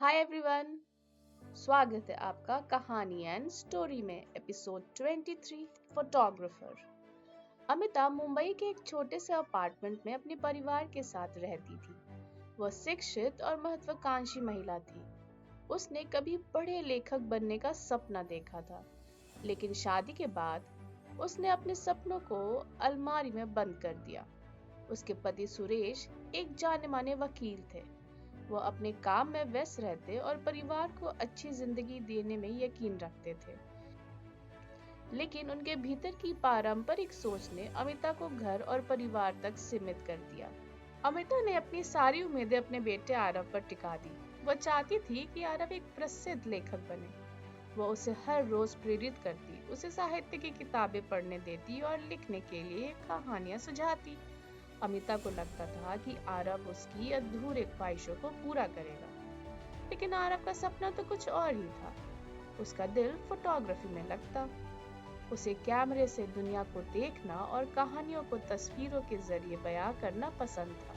Hi everyone, स्वागत है आपका कहानी एंड स्टोरी में एपिसोड 23 फोटोग्राफर। अमिता मुंबई के एक छोटे से अपार्टमेंट में अपने परिवार के साथ रहती थी। वह शिक्षित और महत्वाकांक्षी महिला थी। उसने कभी बड़े लेखक बनने का सपना देखा था, लेकिन शादी के बाद उसने अपने सपनों को अलमारी में बंद कर दिया। उसके पति सुरेश एक जाने माने वकील थे। वो अपने काम में व्यस्त रहते और परिवार को अच्छी जिंदगी देने में यकीन रखते थे, लेकिन उनके भीतर की पारंपरिक सोच ने अमिता को घर और परिवार तक सीमित कर दिया। अमिता ने अपनी सारी उम्मीदें अपने बेटे आरव पर टिका दी। वो चाहती थी कि आरव एक प्रसिद्ध लेखक बने। वो उसे हर रोज प्रेरित करती, उसे साहित्य की किताबें पढ़ने देती और लिखने के लिए कहानियां सुझाती। अमिता को लगता था कि आरव उसकी अधूरे ख्वाहिशों को पूरा करेगा, लेकिन आरव का सपना तो कुछ और ही था। उसका दिल फोटोग्राफी में लगता। उसे कैमरे से दुनिया को देखना और कहानियों को तस्वीरों के जरिए बयां करना पसंद था।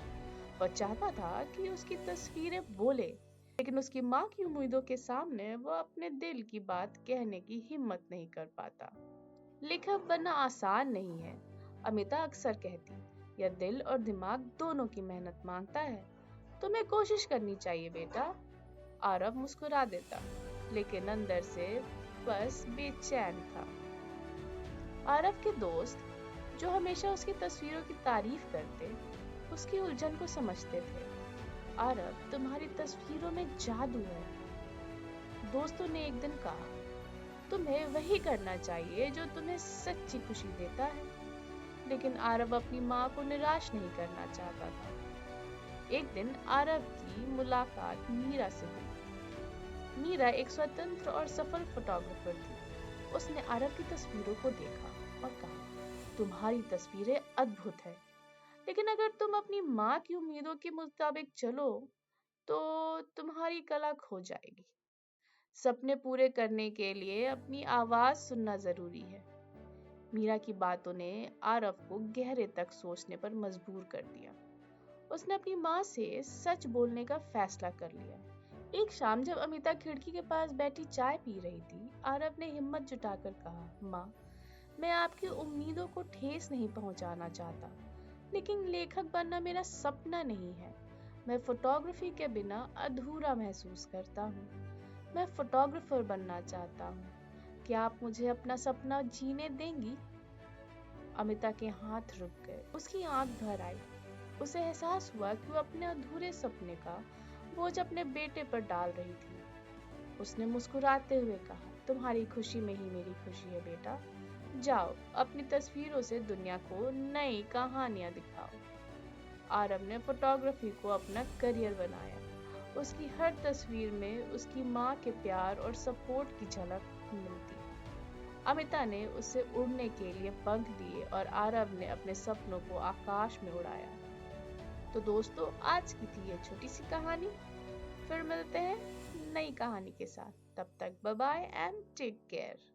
वह चाहता था कि उसकी तस्वीरें बोले, लेकिन उसकी माँ की उम्मीदों के सामने वह अपने दिल की बात कहने की हिम्मत नहीं कर पाता। लेखक बनना आसान नहीं है, अमिता अक्सर कहती। यह दिल और दिमाग दोनों की मेहनत मांगता है। तुम्हें कोशिश करनी चाहिए बेटा। आरव मुस्कुरा देता, लेकिन अंदर से बस बेचैन था। आरव के दोस्त, जो हमेशा उसकी तस्वीरों की तारीफ करते, उसकी उलझन को समझते थे। आरव, तुम्हारी तस्वीरों में जादू है, दोस्तों ने एक दिन कहा। तुम्हें वही करना चाहिए जो तुम्हें सच्ची खुशी देता है। लेकिन आरव अपनी माँ को निराश नहीं करना चाहता था। एक दिन आरव की मुलाकात मीरा से हुई। मीरा एक स्वतंत्र और सफल फोटोग्राफर थी। उसने आरव की तस्वीरों को देखा और कहा, तुम्हारी तस्वीरें अद्भुत है, लेकिन अगर तुम अपनी माँ की उम्मीदों के मुताबिक चलो तो तुम्हारी कला खो जाएगी। सपने पूरे करने के लिए अपनी आवाज सुनना जरूरी है। मीरा की बातों ने आरव को गहरे तक सोचने पर मजबूर कर दिया। उसने अपनी माँ से सच बोलने का फैसला कर लिया। एक शाम जब अमिता खिड़की के पास बैठी चाय पी रही थी, आरव ने हिम्मत जुटाकर कहा, माँ, मैं आपकी उम्मीदों को ठेस नहीं पहुंचाना चाहता, लेकिन लेखक बनना मेरा सपना नहीं है। मैं फोटोग्राफी के बिना अधूरा महसूस करता हूँ। मैं फोटोग्राफर बनना चाहता हूँ। क्या आप मुझे अपना सपना जीने देंगी? अमिता के हाथ रुक गए, उसकी आंख भर आई। उसे एहसास हुआ कि वो अपने अधूरे सपने का बोझ अपने बेटे पर डाल रही थी। उसने मुस्कुराते हुए कहा, तुम्हारी खुशी में ही मेरी खुशी है बेटा। जाओ, अपनी तस्वीरों से दुनिया को नई कहानियां दिखाओ। आरव ने फोटोग्राफी को अपना करियर बनाया। उसकी हर तस्वीर में उसकी माँ के प्यार और सपोर्ट की झलक मिलती। अमिता ने उसे उड़ने के लिए पंख दिए और आरव ने अपने सपनों को आकाश में उड़ाया। तो दोस्तों, आज की थी ये छोटी सी कहानी। फिर मिलते हैं नई कहानी के साथ। तब तक bye bye and take care.